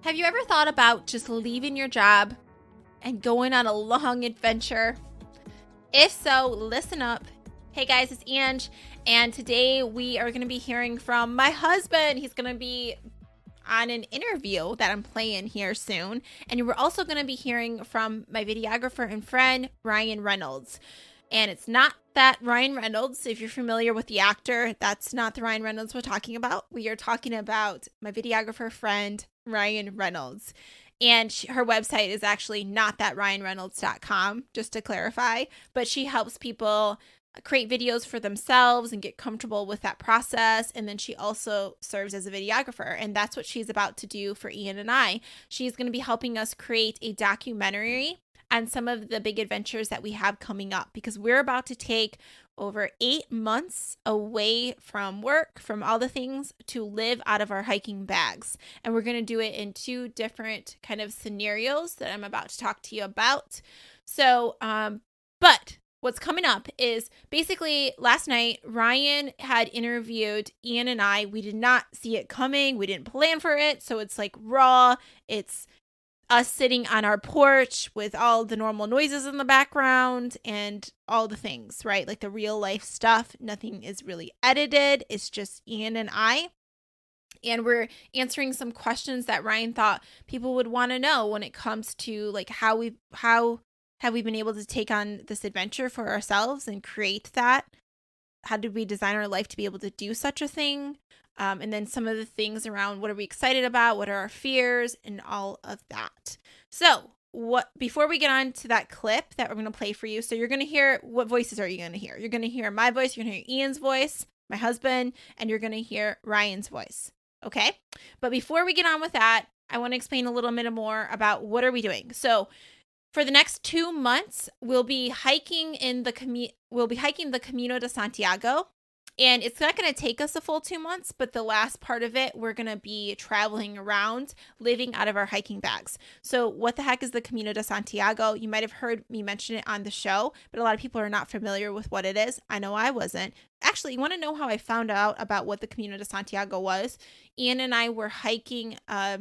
Have you ever thought about just leaving your job and going on a long adventure? If so, listen up. Hey guys, it's Ange, and today we are going to be hearing from my husband. He's going to be on an interview that I'm playing here soon, and we're also going to be hearing from my videographer and friend, Ryan Reynolds. And it's not that Ryan Reynolds, if you're familiar with the actor, that's not the Ryan Reynolds we're talking about. We are talking about my videographer friend, Ryan Reynolds. And her website is actually notthatryanreynolds.com, just to clarify. But she helps people create videos for themselves and get comfortable with that process. And then she also serves as a videographer. And that's what she's about to do for Ian and I. She's going to be helping us create a documentary on some of the big adventures that we have coming up, because we're about to take over 8 months away from work, from all the things, to live out of our hiking bags. And we're going to do it in 2 different kind of scenarios that I'm about to talk to you about. So, but what's coming up is basically last night, Ryan had interviewed Ian and I. We did not see it coming. We didn't plan for it. So it's like raw. It's us sitting on our porch with all the normal noises in the background and all the things, right? Like the real life stuff. Nothing is really edited. It's just Ian and I. And we're answering some questions that Ryan thought people would want to know when it comes to like how have we been able to take on this adventure for ourselves and create that? How did we design our life to be able to do such a thing? And then some of the things around what are we excited about? What are our fears? And all of that. So before we get on to that clip that we're going to play for you, so you're going to hear, what voices are you going to hear? You're going to hear my voice, you're going to hear Ian's voice, my husband, and you're going to hear Ryan's voice. Okay? But before we get on with that, I want to explain a little bit more about what are we doing. So for the next 2 months, we'll be hiking the Camino de Santiago. And it's not going to take us a full 2 months, but the last part of it, we're going to be traveling around, living out of our hiking bags. So what the heck is the Camino de Santiago? You might have heard me mention it on the show, but a lot of people are not familiar with what it is. I know I wasn't. Actually, you want to know how I found out about what the Camino de Santiago was? Ian and I were hiking a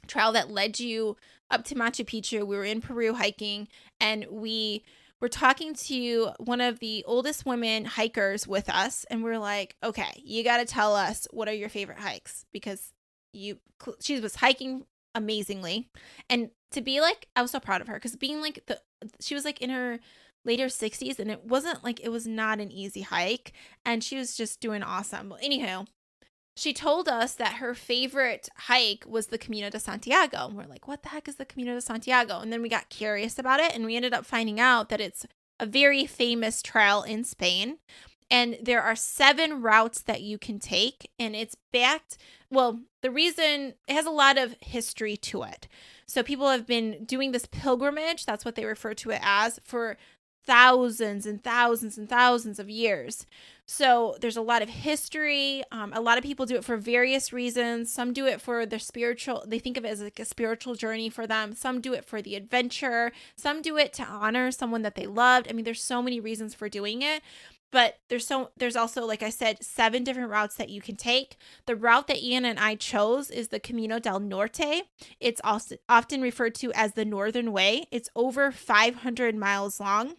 trail that led you up to Machu Picchu. We were in Peru hiking, and we were talking to one of the oldest women hikers with us, and we're like, okay, you got to tell us what are your favorite hikes, because she was hiking amazingly. And to be like, I was so proud of her, because being like she was like in her later 60s, and it was not an easy hike, and she was just doing awesome. Well, anyhow, she told us that her favorite hike was the Camino de Santiago. And we're like, what the heck is the Camino de Santiago? And then we got curious about it, and we ended up finding out that it's a very famous trail in Spain. And there are 7 routes that you can take, and it's the reason, it has a lot of history to it. So people have been doing this pilgrimage, that's what they refer to it as, for thousands and thousands and thousands of years. So there's a lot of history. A lot of people do it for various reasons. Some do it for their spiritual, they think of it as like a spiritual journey for them. Some do it for the adventure. Some do it to honor someone that they loved. I mean, there's so many reasons for doing it. But there's also, like I said, 7 different routes that you can take. The route that Ian and I chose is the Camino del Norte. It's also often referred to as the Northern Way. It's over 500 miles long,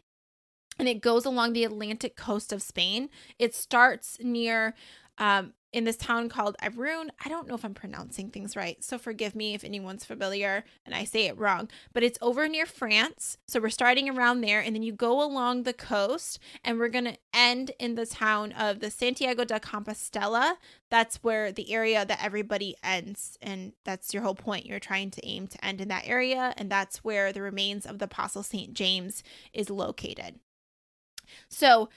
and it goes along the Atlantic coast of Spain. It starts near in this town called Irún. I don't know if I'm pronouncing things right, so forgive me if anyone's familiar and I say it wrong, but it's over near France. So we're starting around there, and then you go along the coast, and we're going to end in the town of the Santiago de Compostela. That's where the area that everybody ends, and that's your whole point. You're trying to aim to end in that area, and that's where the remains of the Apostle St. James is located. So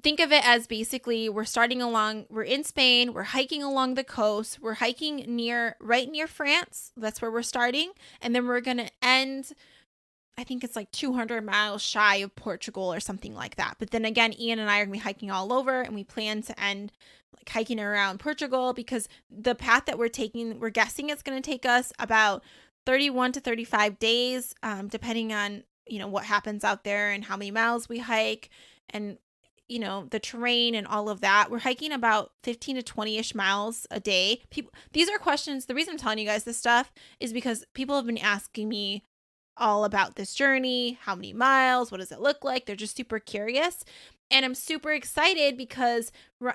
think of it as basically we're in Spain, we're hiking along the coast, we're hiking right near France. That's where we're starting. And then we're going to end, I think it's like 200 miles shy of Portugal or something like that. But then again, Ian and I are going to be hiking all over, and we plan to end like hiking around Portugal, because the path that we're taking, we're guessing it's going to take us about 31 to 35 days, depending on what happens out there and how many miles we hike. And the terrain and all of that. We're hiking about 15 to 20-ish miles a day. These are questions. The reason I'm telling you guys this stuff is because people have been asking me all about this journey. How many miles? What does it look like? They're just super curious. And I'm super excited because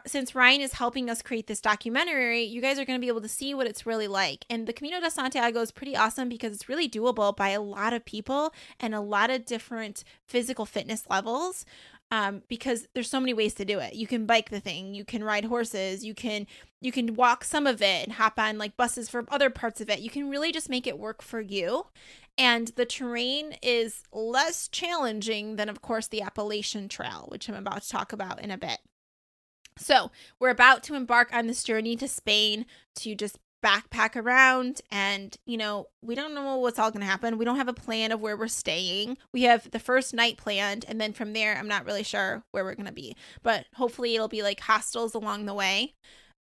since Ryan is helping us create this documentary, you guys are going to be able to see what it's really like. And the Camino de Santiago is pretty awesome because it's really doable by a lot of people and a lot of different physical fitness levels. Because there's so many ways to do it. You can bike the thing, you can ride horses, you can walk some of it and hop on like buses for other parts of it. You can really just make it work for you. And the terrain is less challenging than, of course, the Appalachian Trail, which I'm about to talk about in a bit. So we're about to embark on this journey to Spain to just backpack around, and we don't know what's all going to happen. We don't have a plan of where we're staying. We have the first night planned, and then from there I'm not really sure where we're going to be, but hopefully it'll be like hostels along the way,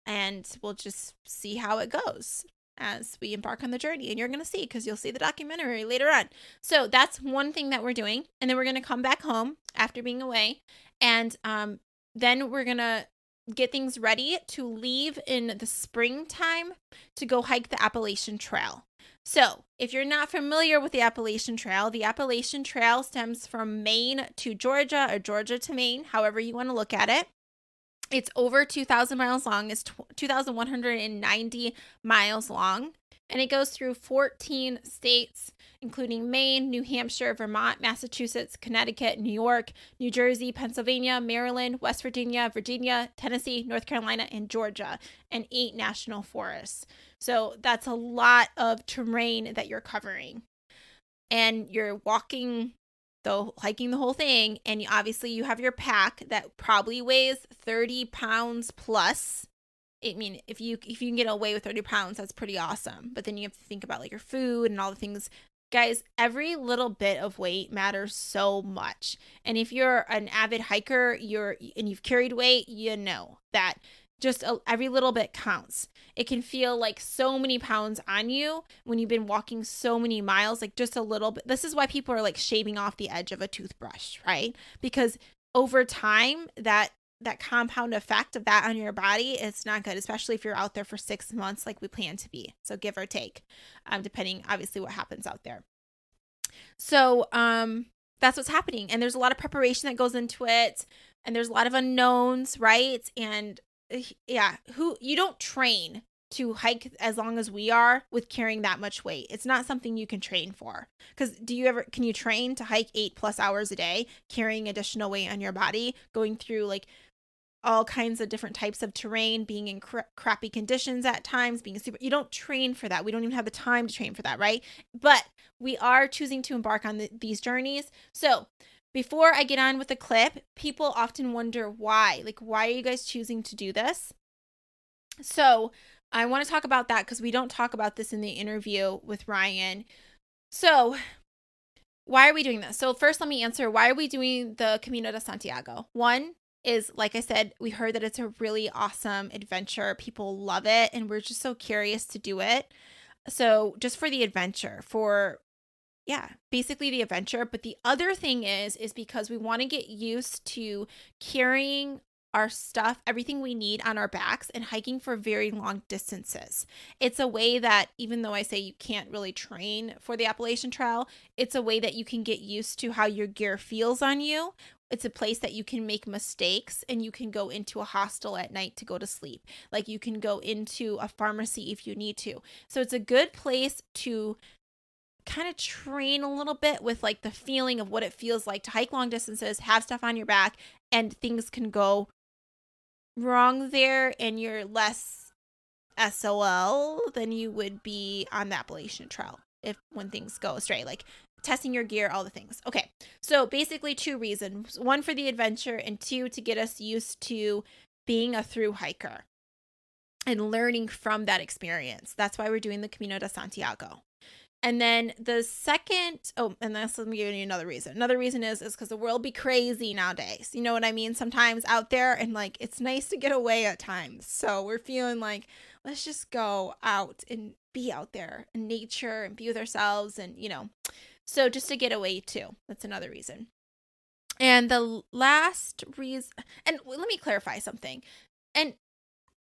and we'll just see how it goes as we embark on the journey. And you're going to see, because you'll see the documentary later on. So that's one thing that we're doing, and then we're going to come back home after being away, and then we're going to get things ready to leave in the springtime to go hike the Appalachian Trail. So if you're not familiar with the Appalachian Trail stems from Maine to Georgia, or Georgia to Maine, however you want to look at it. It's over 2,000 miles long. It's 2,190 miles long, and it goes through 14 states, including Maine, New Hampshire, Vermont, Massachusetts, Connecticut, New York, New Jersey, Pennsylvania, Maryland, West Virginia, Tennessee, North Carolina, and Georgia, and 8 national forests. So that's a lot of terrain that you're covering. And you're hiking the whole thing, and obviously you have your pack that probably weighs 30 pounds plus. I mean, if you can get away with 30 pounds, that's pretty awesome. But then you have to think about like your food and all the things. Guys, every little bit of weight matters so much. And if you're an avid hiker, and you've carried weight, you know that just every little bit counts. It can feel like so many pounds on you when you've been walking so many miles, like just a little bit. This is why people are like shaving off the edge of a toothbrush, right? Because over time, that compound effect of that on your body, it's not good, especially if you're out there for 6 months like we plan to be. So give or take, depending obviously what happens out there. So that's what's happening. And there's a lot of preparation that goes into it, and there's a lot of unknowns, right? And yeah, you don't train to hike as long as we are with carrying that much weight. It's not something you can train for. Because can you train to hike 8+ hours a day, carrying additional weight on your body, going through like all kinds of different types of terrain, being in crappy conditions at times, you don't train for that. We don't even have the time to train for that, right? But we are choosing to embark on these journeys. So before I get on with the clip, people often wonder why. Like, why are you guys choosing to do this? So I want to talk about that because we don't talk about this in the interview with Ryan. So why are we doing this? So first, let me answer, why are we doing the Camino de Santiago? One is, like I said, we heard that it's a really awesome adventure. People love it, and we're just so curious to do it. So just for the adventure, basically the adventure. But the other thing is because we want to get used to carrying our stuff, everything we need on our backs, and hiking for very long distances. It's a way that, even though I say you can't really train for the Appalachian Trail, it's a way that you can get used to how your gear feels on you. It's a place that you can make mistakes, and you can go into a hostel at night to go to sleep. Like, you can go into a pharmacy if you need to. So it's a good place to kind of train a little bit with like the feeling of what it feels like to hike long distances, have stuff on your back, and things can go wrong there, and you're less SOL than you would be on the Appalachian Trail when things go astray, like testing your gear, all the things. Okay, so basically 2 reasons. 1, for the adventure, and 2, to get us used to being a thru hiker and learning from that experience. That's why we're doing the Camino de Santiago. And then the second, and let me give you another reason. Another reason is because the world be crazy nowadays. You know what I mean? Sometimes out there, and like, it's nice to get away at times. So we're feeling like, let's just go out and be out there in nature and be with ourselves, and so just to get away too. That's another reason. And the last reason, and let me clarify something. And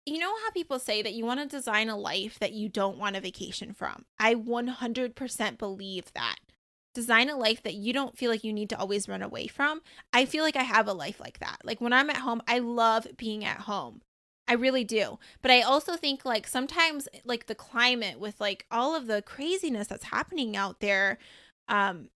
you know how people say that you want to design a life that you don't want a vacation from? I 100% believe that. Design a life that you don't feel like you need to always run away from. I feel like I have a life like that. Like when I'm at home, I love being at home. I really do. But I also think like sometimes like the climate with like all of the craziness that's happening out there, um,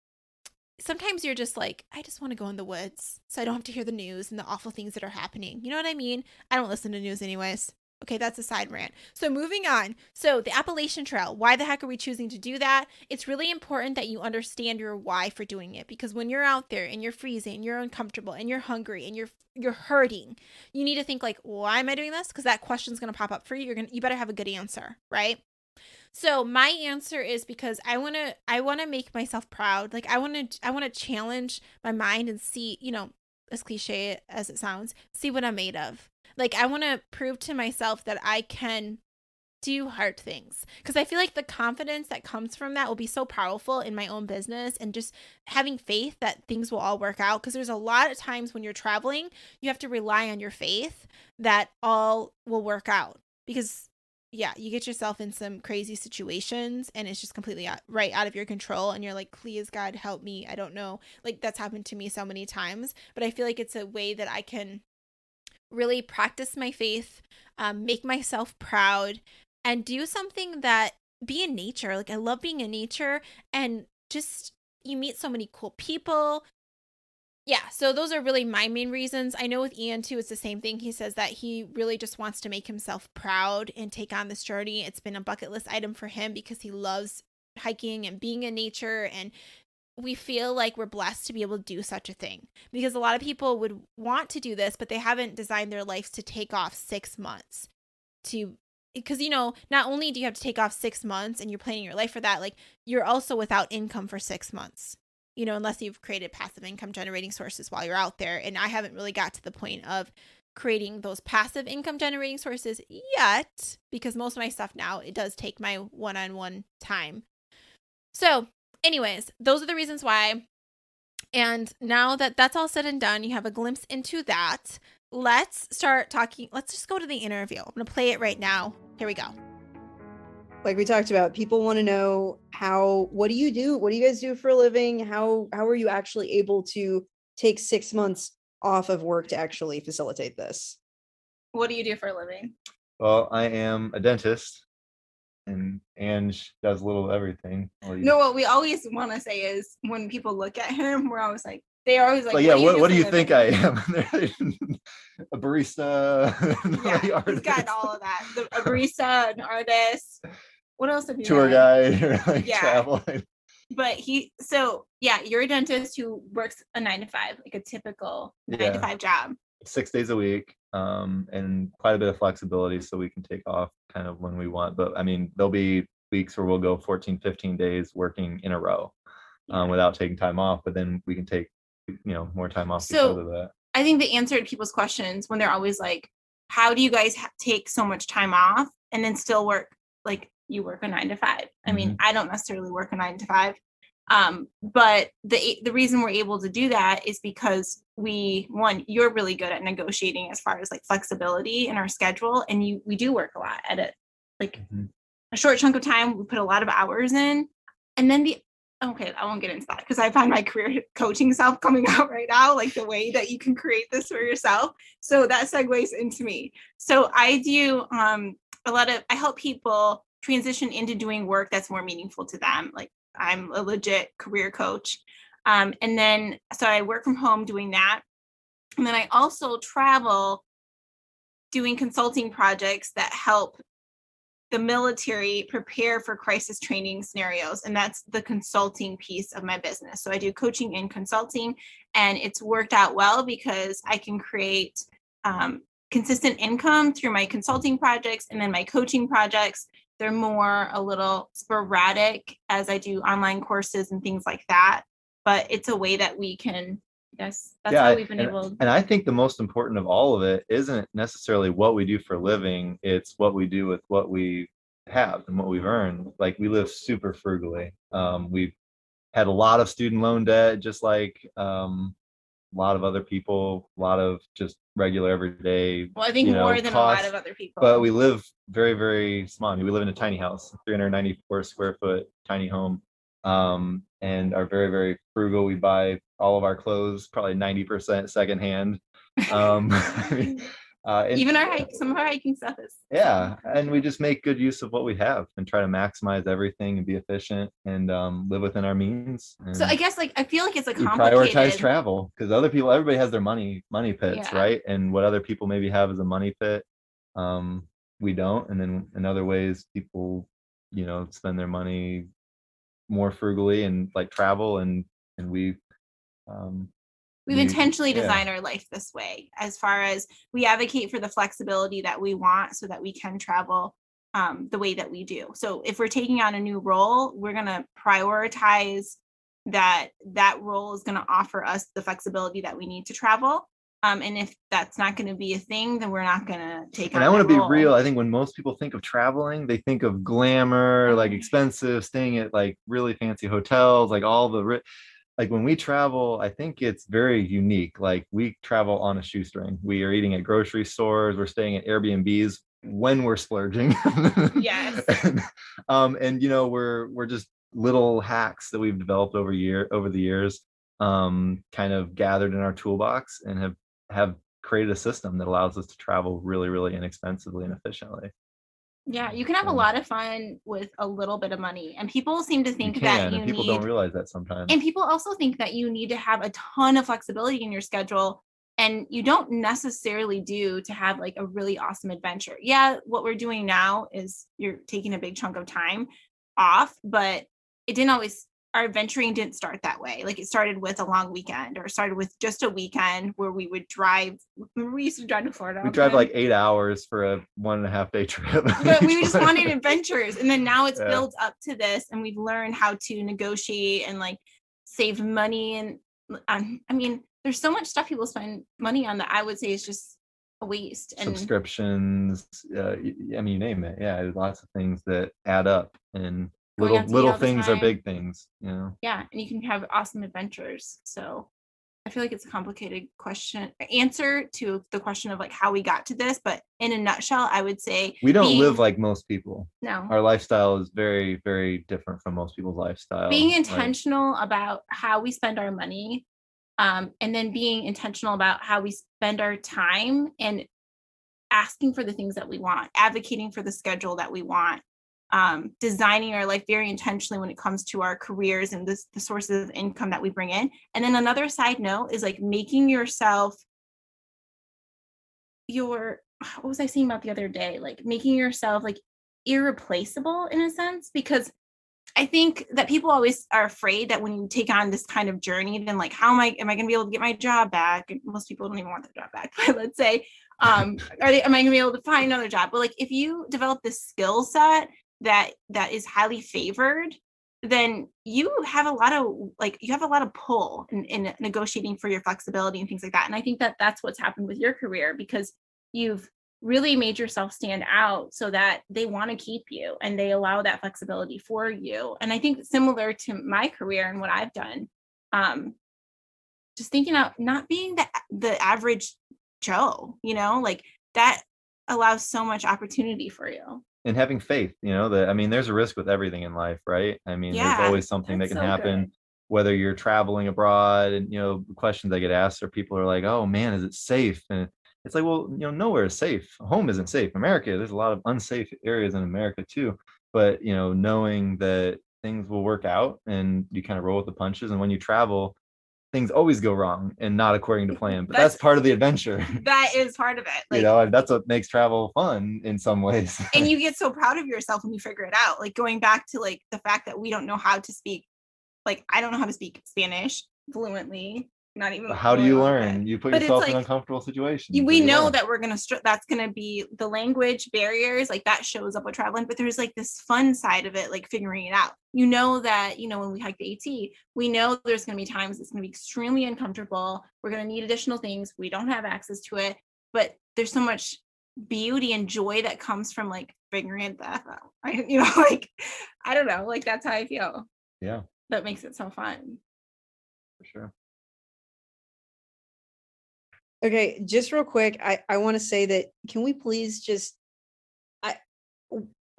sometimes you're just like, I just want to go in the woods so I don't have to hear the news and the awful things that are happening. You know what I mean? I don't listen to news anyways. Okay, that's a side rant. So moving on. So the Appalachian Trail, why the heck are we choosing to do that? It's really important that you understand your why for doing it, because when you're out there and you're freezing, you're uncomfortable and you're hungry and you're hurting, you need to think like, why am I doing this? Because that question's going to pop up for you. You better have a good answer, right? So my answer is because I want to make myself proud. Like I want to challenge my mind and see, as cliche as it sounds, see what I'm made of. Like I want to prove to myself that I can do hard things, because I feel like the confidence that comes from that will be so powerful in my own business, and just having faith that things will all work out, because there's a lot of times when you're traveling, you have to rely on your faith that all will work out, because yeah, you get yourself in some crazy situations and it's just completely right out of your control, and you're like, please God help me, I don't know. Like that's happened to me so many times, but I feel like it's a way that I can really practice my faith, make myself proud, and do something that be in nature. Like I love being in nature, and just you meet so many cool people. Yeah, so those are really my main reasons. I know with Ian too, it's the same thing. He says that he really just wants to make himself proud and take on this journey. It's been a bucket list item for him because he loves hiking and being in nature, and we feel like we're blessed to be able to do such a thing, because a lot of people would want to do this, but they haven't designed their lives to take off 6 months to, because not only do you have to take off 6 months and you're planning your life for that, like you're also without income for 6 months, unless you've created passive income generating sources while you're out there. And I haven't really got to the point of creating those passive income generating sources yet, because most of my stuff now, it does take my one-on-one time. So anyways, those are the reasons why. And now that that's all said and done, you have a glimpse into that. Let's start talking. Let's just go to the interview. I'm going to play it right now. Here we go. Like we talked about, people want to know what do you do? What do you guys do for a living? How are you actually able to take 6 months off of work to actually facilitate this? What do you do for a living? Well, I am a dentist, and Ange does a little of everying. No, what we always want to say is when people look at him, we're always like, they are always like, yeah, what do you think I am? A barista. Yeah, he's got all of that. A barista, an artist. What else have you Tour guide, or travel. But you're a dentist who works a 9 to 5, like a typical 9 to 5 job. 6 days a week, and quite a bit of flexibility, so we can take off kind of when we want. But I mean, there'll be weeks where we'll go 14, 15 days working in a row without taking time off, but then we can take more time off because of that. I think the answer to people's questions when they're always like, how do you guys take so much time off and then still work? Like you work a 9 to 5. I mean, I don't necessarily work a 9 to 5. But the reason we're able to do that is because you're really good at negotiating as far as like flexibility in our schedule. And we do work a lot at it, like a short chunk of time. We put a lot of hours in, and then I won't get into that because I find my career coaching self coming out right now, like the way that you can create this for yourself. So that segues into me. So I do, I help people transition into doing work that's more meaningful to them. Like I'm a legit career coach. And then, so I work from home doing that. And then I also travel doing consulting projects that help the military prepare for crisis training scenarios. And that's the consulting piece of my business. So I do coaching and consulting, and it's worked out well because I can create consistent income through my consulting projects, and then my coaching projects, they're more a little sporadic as I do online courses and things like that. But it's a way that we can, that's how we've been able. And I think the most important of all of it isn't necessarily what we do for a living. It's what we do with what we have and what we've earned. Like we live super frugally. We've had a lot of student loan debt, just like a lot of other people, a lot of just regular everyday, Well, I think more than costs, a lot of other people. but we live very, very small. I mean, we live in a tiny house, 394 square foot tiny home, and are very, very frugal. We buy all of our clothes probably 90% secondhand. I mean, Even some of our hiking stuff is. Yeah, and we just make good use of what we have and try to maximize everything and be efficient and live within our means. And so I guess I feel like it's a we complicated. prioritize travel because everybody has their money pits, Yeah. right? And what other people maybe have as a money pit, we don't. And then in other ways, people, spend their money more frugally and like travel, and we've intentionally designed our life this way, as far as we advocate for the flexibility that we want so that we can travel the way that we do. So if we're taking on a new role, we're going to prioritize that role is going to offer us the flexibility that we need to travel. And if that's not going to be a thing, then we're not going to take on. And I want to be role. real. I think when most people think of traveling, they think of glamour, like expensive, staying at like really fancy hotels, like all the like when we travel, I think it's very unique. Like we travel on a shoestring. We are eating at grocery stores. We're staying at Airbnbs when we're splurging. Yes. And we're just little hacks that we've developed over the years, kind of gathered in our toolbox and have created a system that allows us to travel really, really inexpensively and efficiently. Yeah, you can have a lot of fun with a little bit of money, and people seem to think that people don't realize that sometimes. And people also think that you need to have a ton of flexibility in your schedule, and you don't necessarily do to have like a really awesome adventure. Yeah, what we're doing now is you're taking a big chunk of time off, but our adventuring didn't start that way. Like it started with a long weekend, or started with just a weekend where we would drive. We used to drive to Florida. We drive like 8 hours for a 1.5 day trip. But we just wanted adventures. And then now it's built up to this, and we've learned how to negotiate and like save money. And I mean, there's so much stuff people spend money on that I would say is just a waste. And subscriptions, I mean, you name it. Yeah, there's lots of things that add up, and little things are big things, Yeah, and you can have awesome adventures. So I feel like it's a complicated answer to the question of like how we got to this, but in a nutshell, I would say we don't live like most people. No, our lifestyle is very, very different from most people's lifestyle. Being intentional about how we spend our money, and then being intentional about how we spend our time, and asking for the things that we want, advocating for the schedule that we want. Designing our life very intentionally when it comes to our careers and the sources of income that we bring in. And then another side note is like making yourself what was I saying about the other day? Like making yourself like irreplaceable in a sense, because I think that people always are afraid that when you take on this kind of journey, then like, am I going to be able to get my job back? And most people don't even want their job back, but let's say, am I going to be able to find another job? But like, if you develop this skill set that is highly favored, then you have a lot of pull in negotiating for your flexibility and things like that. And I think that that's what's happened with your career, because you've really made yourself stand out so that they want to keep you and they allow that flexibility for you. And I think similar to my career and what I've done, just thinking out not being the average Joe, like that allows so much opportunity for you. And having faith, there's a risk with everything in life, right? I mean, there's always something that can happen, whether you're traveling abroad. And, questions I get asked are people are like, oh man, is it safe? And it's like, well, nowhere is safe. Home isn't safe. America, there's a lot of unsafe areas in America too. But, knowing that things will work out and you kind of roll with the punches. And when you travel, things always go wrong and not according to plan, but that's part of the adventure. That is part of it. That's what makes travel fun in some ways. And you get so proud of yourself when you figure it out. Like going back to like the fact that we don't know how to speak, like I don't know how to speak Spanish fluently. Not even. How do you learn? You put yourself in uncomfortable situations. We know that we're that's gonna be the language barriers, like that shows up with traveling. But there's like this fun side of it, like figuring it out. That when we hike the AT, we know there's gonna be times it's gonna be extremely uncomfortable. We're gonna need additional things. We don't have access to it, but there's so much beauty and joy that comes from like figuring it out. I don't know, like that's how I feel. Yeah, that makes it so fun. For sure. Okay, just real quick, I want to say that can we please just I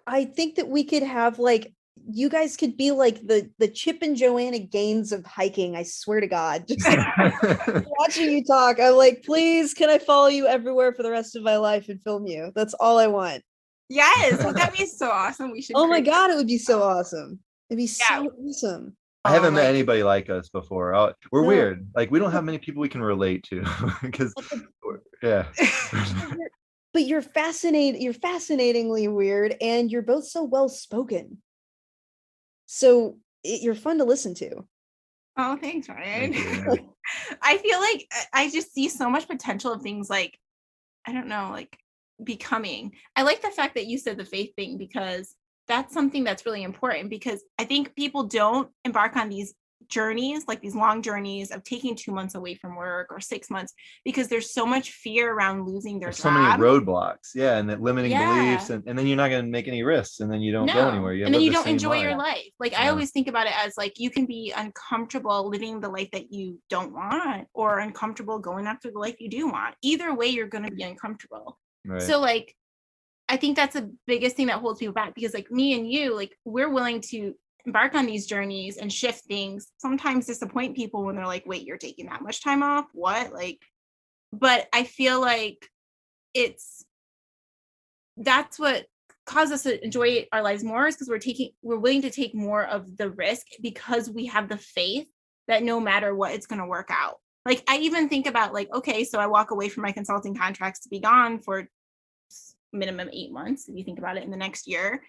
I think that we could have like you guys could be like the Chip and Joanna Gaines of hiking. I swear to God, just like watching you talk, I'm like, please, can I follow you everywhere for the rest of my life and film you? That's all I want. Yes, well, that'd be so awesome. We should. Oh my create- God, it would be so awesome. It'd be Yeah. so awesome. I haven't met like- anybody like us before. We're No. weird. Like we don't have many people we can relate to because yeah. But you're fascinatingly weird, and you're both so well spoken. So you're fun to listen to. Oh, thanks, Ryan. Thank you. I feel like I just see so much potential of things like, I don't know, like becoming. I like the fact that you said the faith thing because that's something that's really important because I think people don't embark on these journeys, like these long journeys of taking 2 months away from work or 6 months because there's so much fear around losing their There's job. so many roadblocks. Yeah. And that limiting beliefs. Yeah. And then you're not going to make any risks and then you don't go anywhere. And then you live the don't same enjoy your life. life. Like I Yeah. always think about it as like you can be uncomfortable living the life that you don't want or uncomfortable going after the life you do want. Either way, you're going to be uncomfortable. Right. So like, I think that's the biggest thing that holds people back because like me and you, like we're willing to embark on these journeys and shift things, sometimes disappoint people when they're like, wait, you're taking that much time off? What? Like, but I feel like that's what causes us to enjoy our lives more is because we're willing to take more of the risk because we have the faith that no matter what, it's going to work out. Like I even think about like, okay, so I walk away from my consulting contracts to be gone for minimum 8 months. If you think about it in the next year,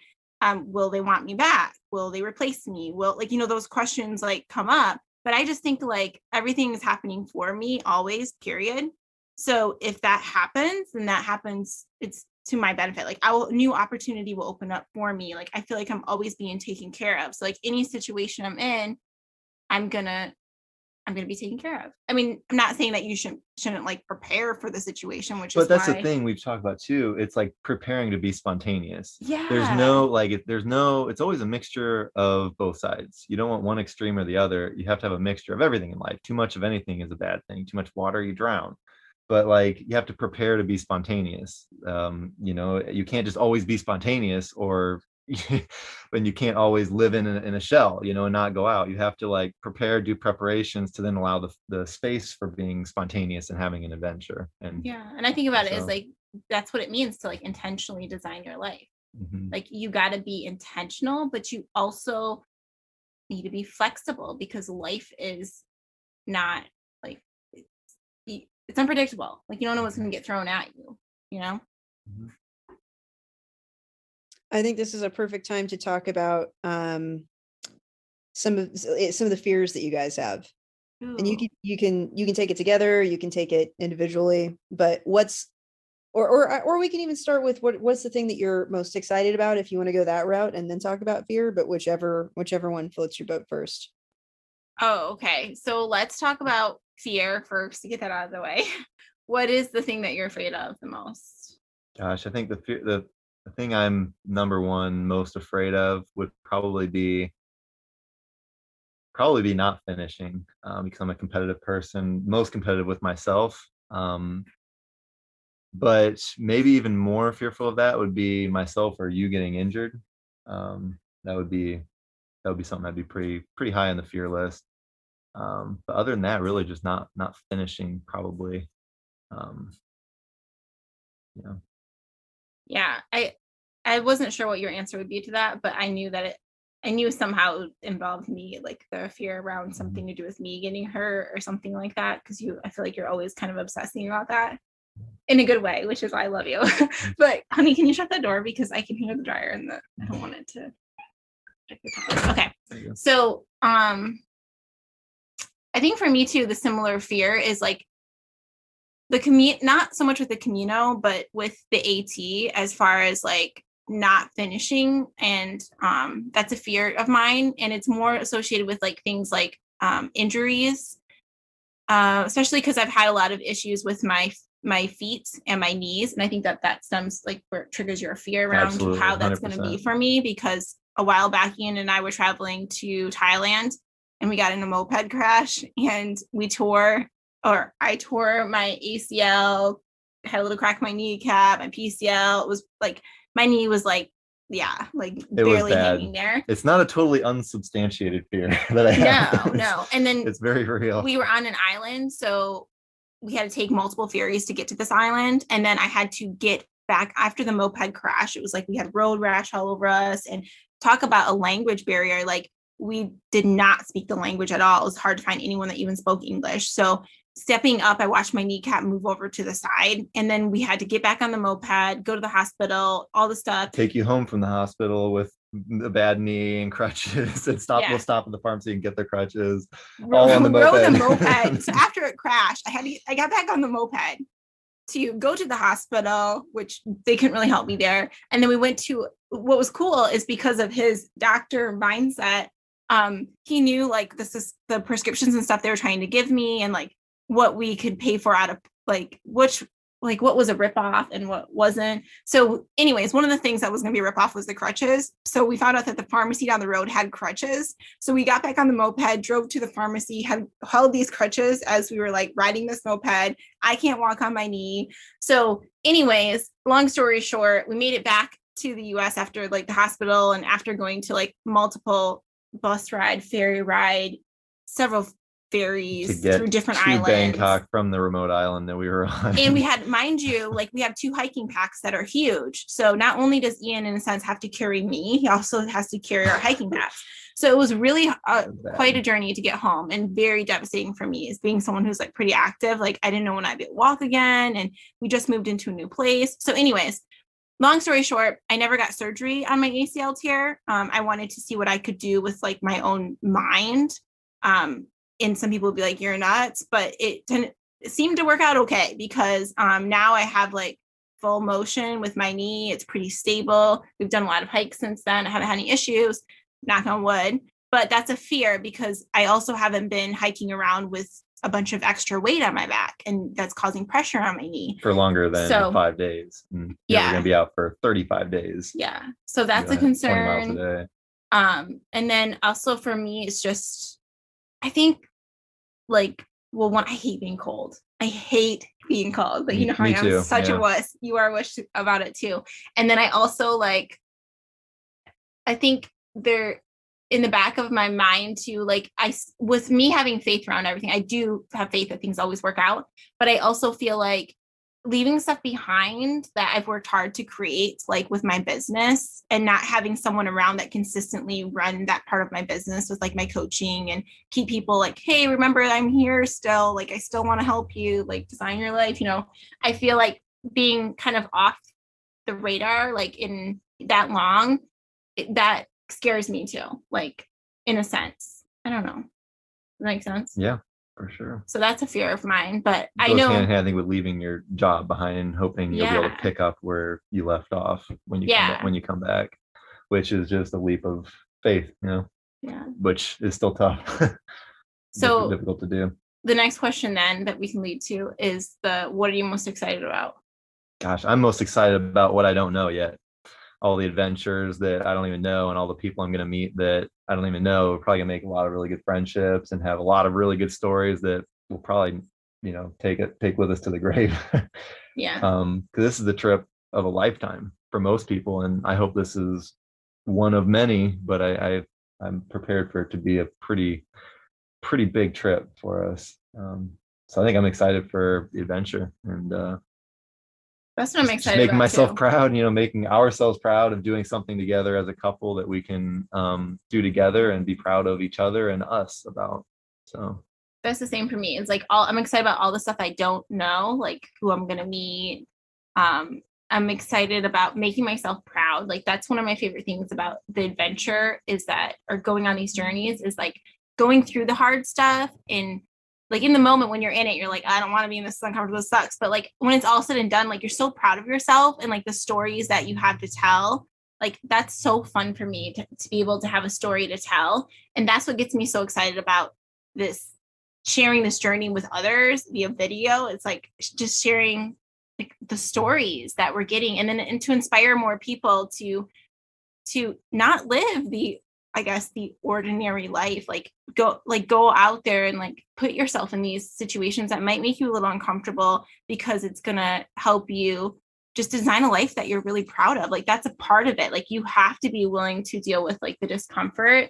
will they want me back? Will they replace me? Will like, those questions like come up, but I just think like everything is happening for me always, period. So if that happens, then that happens, it's to my benefit. Like new opportunity will open up for me. Like, I feel like I'm always being taken care of. So like any situation I'm in, I'm gonna be taken care of. I mean, I'm not saying that you shouldn't like prepare for the situation, but that's the thing we've talked about too. It's like preparing to be spontaneous. Yeah. It's always a mixture of both sides. You don't want one extreme or the other. You have to have a mixture of everything in life. Too much of anything is a bad thing. Too much water, you drown. But like you have to prepare to be spontaneous. You can't just always be spontaneous or when you can't always live in a shell, and not go out. You have to like prepare, do preparations to then allow the space for being spontaneous and having an adventure. And and I think about it as like, that's what it means to like intentionally design your life. Mm-hmm. Like you got to be intentional, but you also need to be flexible because life is not like, it's unpredictable. Like you don't know what's going to get thrown at you, Mm-hmm. I think this is a perfect time to talk about some of the fears that you guys have. Ooh. And you can take it together, you can take it individually, but or we can even start with what's the thing that you're most excited about if you want to go that route and then talk about fear, but whichever one floats your boat first. Oh, okay. So let's talk about fear first to get that out of the way. What is the thing that you're afraid of the most? Gosh, I think the thing I'm number one most afraid of would probably be not finishing because I'm a competitive person, most competitive with myself. But maybe even more fearful of that would be myself or you getting injured. That would be something that'd be pretty high on the fear list. But other than that, really just not finishing probably. Yeah, I wasn't sure what your answer would be to that, but I knew somehow it involved me, like the fear around something to do with me getting hurt or something like that. Because I feel like you're always kind of obsessing about that in a good way, which is why I love you. But honey, can you shut the door because I can hear the dryer and I don't want it to. Okay, so I think for me too, the similar fear is like the not so much with the Camino, but with the AT as far as like not finishing. And that's a fear of mine. And it's more associated with like things like injuries, especially because I've had a lot of issues with my feet and my knees. And I think that stems like where it triggers your fear around Absolutely, how that's going to be for me, because a while back, Ian and I were traveling to Thailand and we got in a moped crash and we tore I tore my ACL, had a little crack in my kneecap, my PCL. It was like, my knee was like, yeah, like It barely hanging there. It's not a totally unsubstantiated fear that I have. No. And then it's very real. We were on an island, so we had to take multiple ferries to get to this island. And then I had to get back after the moped crash. It was like we had road rash all over us, and talk about a language barrier. Like, we did not speak the language at all. It was hard to find anyone that even spoke English. So stepping up, I watched my kneecap move over to the side, and then we had to get back on the moped, go to the hospital, all the stuff. Take you home from the hospital with a bad knee and crutches, and we'll stop at the pharmacy and get the crutches. All on the moped. So after it crashed, I got back on the moped to go to the hospital, which they couldn't really help me there. And then we went to, what was cool is because of his doctor mindset, he knew like this is the prescriptions and stuff they were trying to give me, and like what we could pay for out of like what was a ripoff and what wasn't. So anyways, one of the things that was going to be a ripoff was the crutches. So we found out that the pharmacy down the road had crutches. So we got back on the moped, drove to the pharmacy, held these crutches as we were like riding this moped. I can't walk on my knee. So anyways, long story short, we made it back to the US after like the hospital, and after going to like multiple bus ride, ferry ride, several ferries through different islands. Bangkok from the remote island that we were on. And we had, mind you, like we have 2 hiking packs that are huge. So not only does Ian, in a sense, have to carry me, he also has to carry our hiking packs. So it was really quite a journey to get home, and very devastating for me as being someone who's like pretty active. Like, I didn't know when I'd be able to walk again, and we just moved into a new place. So anyways, long story short, I never got surgery on my ACL tear. I wanted to see what I could do with like my own mind. And some people would be like, you're nuts, but it seemed to work out okay, because now I have like full motion with my knee. It's pretty stable. We've done a lot of hikes since then. I haven't had any issues, knock on wood, but that's a fear because I also haven't been hiking around with a bunch of extra weight on my back, and that's causing pressure on my knee for longer than 5 days. And we're going to be out for 35 days. Yeah. So that's a concern. 20 miles a day. And then also for me, it's just, I think, like, well, one, I hate being cold. I hate being cold, but you know how I am such a wuss. You are a wuss about it too. And then I also like, I think there in the back of my mind too, like with me having faith around everything, I do have faith that things always work out, but I also feel like leaving stuff behind that I've worked hard to create, like with my business, and not having someone around that consistently run that part of my business with like my coaching and keep people like, hey, remember I'm here still, like I still want to help you, like design your life. You know, I feel like being kind of off the radar, like in that long, that scares me too, like in a sense. I don't know. Does that make sense? Yeah. For sure. So that's a fear of mine, but I know hand in hand, I think, with leaving your job behind and hoping you'll be able to pick up where you left off when you come back, which is just a leap of faith, you know. Yeah. Which is still tough. So difficult to do. The next question then that we can lead to is what are you most excited about? Gosh, I'm most excited about what I don't know yet. All the adventures that I don't even know, and all the people I'm going to meet that I don't even know. We're probably going to make a lot of really good friendships and have a lot of really good stories that we'll probably, you know, take with us to the grave. Yeah. Because this is the trip of a lifetime for most people, and I hope this is one of many. But I'm prepared for it to be a pretty big trip for us. So I think I'm excited for the adventure, and that's what I'm excited making about myself too. proud, you know, making ourselves proud of doing something together as a couple that we can do together and be proud of each other and us about. So that's the same for me. It's like I'm excited about all the stuff I don't know, like who I'm going to meet. I'm excited about making myself proud. Like that's one of my favorite things about the adventure or going on these journeys is like going through the hard stuff, and like in the moment when you're in it, you're like, I don't want to be in this, uncomfortable, this sucks. But like when it's all said and done, like you're so proud of yourself and like the stories that you have to tell, like that's so fun for me to be able to have a story to tell. And that's what gets me so excited about this, sharing this journey with others via video. It's like just sharing like the stories that we're getting, and to inspire more people to not live the I guess, the ordinary life. Like go out there and like put yourself in these situations that might make you a little uncomfortable, because it's gonna help you just design a life that you're really proud of. Like that's a part of it. Like you have to be willing to deal with like the discomfort.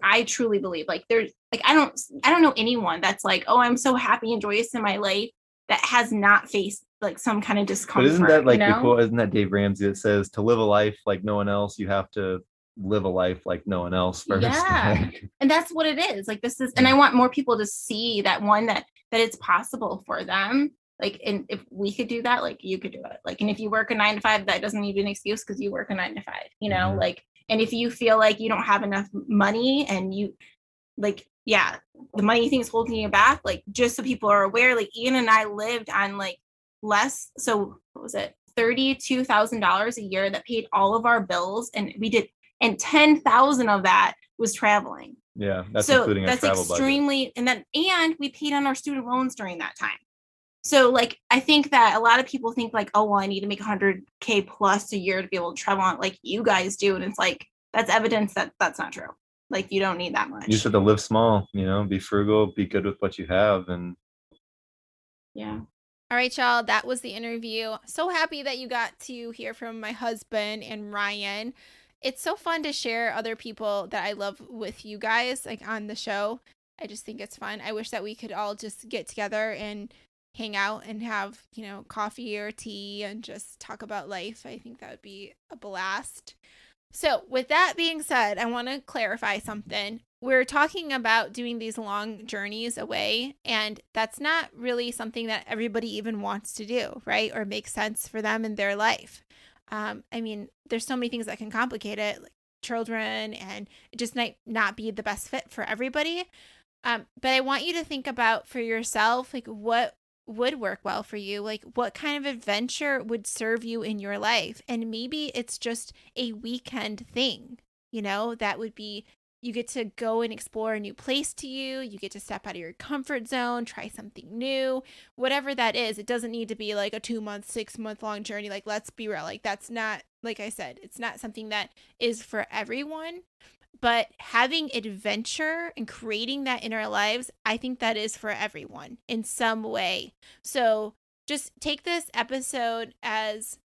I truly believe like there's like I don't know anyone that's like, oh, I'm so happy and joyous in my life, that has not faced like some kind of But discomfort. isn't that like you the know? quote? Isn't that Dave Ramsey that says to live a life like no one else, you have to live a life like no one else first? Yeah. Like, And that's what it is. Like this is, and I want more people to see that that it's possible for them. Like, and if we could do that, like you could do it. Like, and if you work a 9 to 5, that doesn't need to be an excuse because you work a 9 to 5, Mhm. like, and if you feel like you don't have enough money and you like, yeah, the money thing is holding you back, like just so people are aware, like Ian and I lived on like less. So what was it? $32,000 a year that paid all of our bills. And we did, and 10,000 of that was traveling. Yeah, that's So including our that's travel budget. extremely, and we paid on our student loans during that time. So like, I think that a lot of people think like, oh, well, I need to make 100K plus a year to be able to travel on like you guys do. And it's like, that's evidence that that's not true. Like you don't need that much. You just have to live small, be frugal, be good with what you have. And yeah. All right, y'all, that was the interview. So happy that you got to hear from my husband and Ryan. It's so fun to share other people that I love with you guys, like on the show. I just think it's fun. I wish that we could all just get together and hang out and have, coffee or tea and just talk about life. I think that would be a blast. So with that being said, I want to clarify something. We're talking about doing these long journeys away, and that's not really something that everybody even wants to do, right? Or makes sense for them in their life. I mean, there's so many things that can complicate it, like children, and it just might not be the best fit for everybody. But I want you to think about for yourself, like what would work well for you, like what kind of adventure would serve you in your life. And maybe it's just a weekend thing, that would be, you get to go and explore a new place to you. You get to step out of your comfort zone, try something new, whatever that is. It doesn't need to be like a 2-month, 6-month long journey. Like, let's be real. Like, that's not, like I said, it's not something that is for everyone. But having adventure and creating that in our lives, I think that is for everyone in some way. So just take this episode as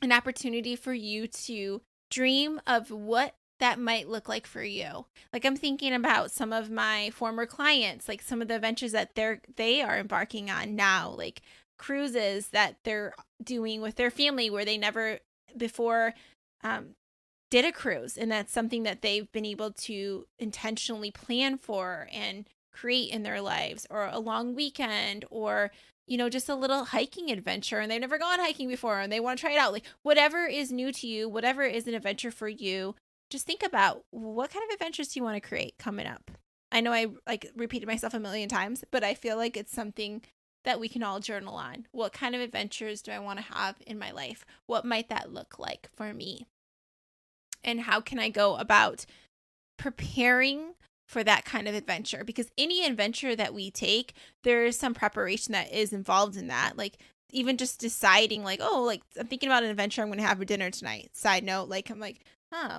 an opportunity for you to dream of what that might look like for you. Like I'm thinking about some of my former clients, like some of the adventures that they are embarking on now, like cruises that they're doing with their family where they never before did a cruise, and that's something that they've been able to intentionally plan for and create in their lives, or a long weekend, or just a little hiking adventure, and they've never gone hiking before and they want to try it out. Like whatever is new to you, whatever is an adventure for you, just think about what kind of adventures do you want to create coming up. I know I like repeated myself a million times, but I feel like it's something that we can all journal on. What kind of adventures do I want to have in my life? What might that look like for me? And how can I go about preparing for that kind of adventure? Because any adventure that we take, there is some preparation that is involved in that. Like even just deciding like, oh, like I'm thinking about an adventure I'm going to have for dinner tonight. Side note, like I'm like,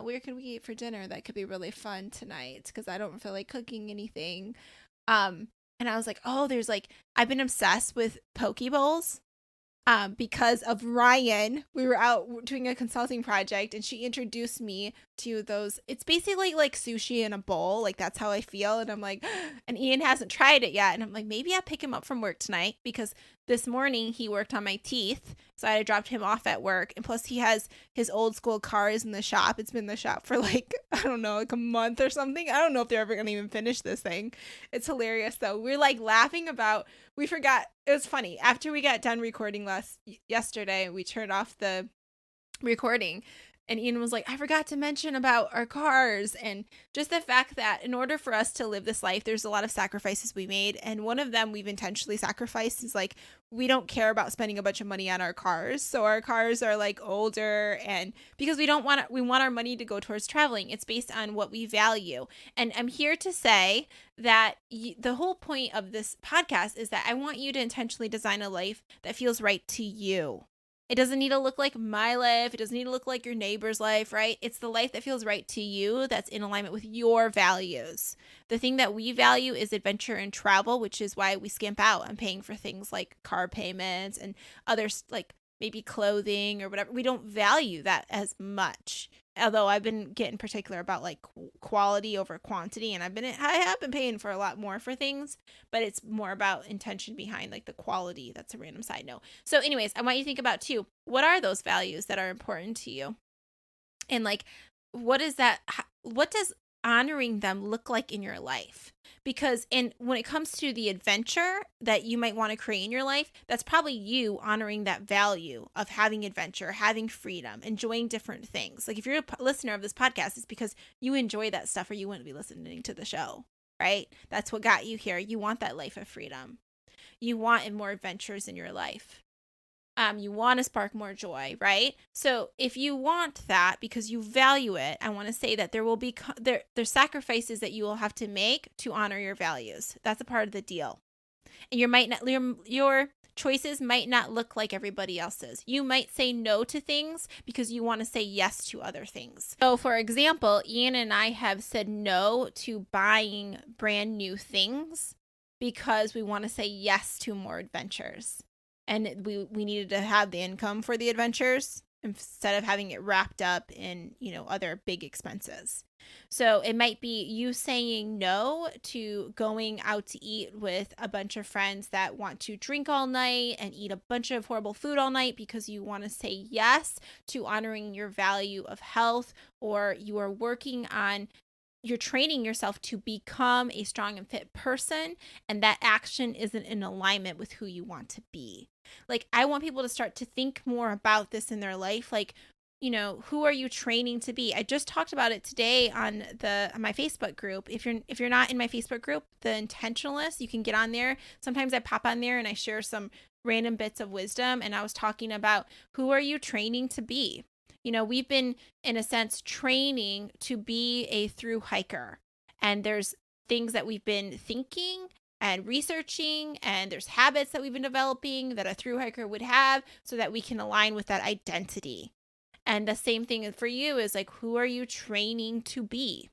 where could we eat for dinner? That could be really fun tonight because I don't feel like cooking anything. And I was like, oh, there's like, I've been obsessed with poke bowls. Because of Ryan. We were out doing a consulting project and she introduced me to those. It's basically like sushi in a bowl. Like that's how I feel. And I'm like, and Ian hasn't tried it yet. And I'm like, maybe I'll pick him up from work tonight because this morning he worked on my teeth. So I dropped him off at work. And plus he has his old school cars in the shop. It's been in the shop for like, I don't know, like a month or something. I don't know if they're ever going to even finish this thing. It's hilarious though. We're like laughing about, we forgot. It was funny. After we got done recording yesterday, we turned off the recording and Ian was like, I forgot to mention about our cars. And just the fact that in order for us to live this life, there's a lot of sacrifices we made. And one of them we've intentionally sacrificed is like, we don't care about spending a bunch of money on our cars. So our cars are like older, and because we want our money to go towards traveling. It's based on what we value. And I'm here to say that the whole point of this podcast is that I want you to intentionally design a life that feels right to you. It doesn't need to look like my life. It doesn't need to look like your neighbor's life, right? It's the life that feels right to you, that's in alignment with your values. The thing that we value is adventure and travel, which is why we skimp out on paying for things like car payments and others, like maybe clothing or whatever. We don't value that as much. Although I've been getting particular about like quality over quantity, and I have been paying for a lot more for things, but it's more about intention behind like the quality. That's a random side note. So anyways, I want you to think about too, what are those values that are important to you? And like, what does honoring them look like in your life? Because when it comes to the adventure that you might want to create in your life, that's probably you honoring that value of having adventure, having freedom, enjoying different things. Like if you're a listener of this podcast, it's because you enjoy that stuff or you wouldn't be listening to the show, right? That's what got you here. You want that life of freedom. You want more adventures in your life. You want to spark more joy, right? So if you want that because you value it, I want to say that there will be there's sacrifices that you will have to make to honor your values. That's a part of the deal. And your choices might not look like everybody else's. You might say no to things because you want to say yes to other things. So for example, Ian and I have said no to buying brand new things because we want to say yes to more adventures. And we needed to have the income for the adventures instead of having it wrapped up in, other big expenses. So it might be you saying no to going out to eat with a bunch of friends that want to drink all night and eat a bunch of horrible food all night because you want to say yes to honoring your value of health, or you are you're training yourself to become a strong and fit person, and that action isn't in alignment with who you want to be. Like, I want people to start to think more about this in their life. Like, who are you training to be? I just talked about it today on my Facebook group. If you're not in my Facebook group, The Intentionalist, you can get on there. Sometimes I pop on there and I share some random bits of wisdom, and I was talking about who are you training to be? We've been, in a sense, training to be a thru hiker. And there's things that we've been thinking and researching, and there's habits that we've been developing that a thru hiker would have so that we can align with that identity. And the same thing for you is like, who are you training to be?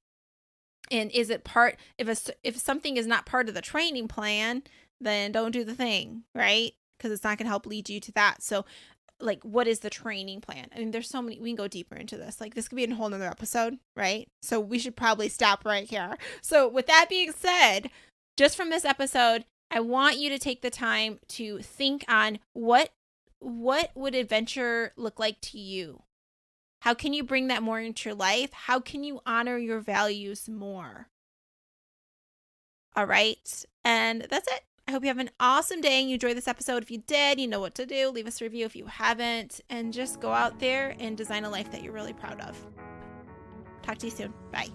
And is it if something is not part of the training plan, then don't do the thing, right? Because it's not going to help lead you to that. So like, what is the training plan? I mean, there's so many, we can go deeper into this. Like, this could be a whole nother episode, right? So we should probably stop right here. So with that being said, just from this episode, I want you to take the time to think on what would adventure look like to you? How can you bring that more into your life? How can you honor your values more? All right. And that's it. I hope you have an awesome day and you enjoyed this episode. If you did, you know what to do. Leave us a review if you haven't, and just go out there and design a life that you're really proud of. Talk to you soon. Bye.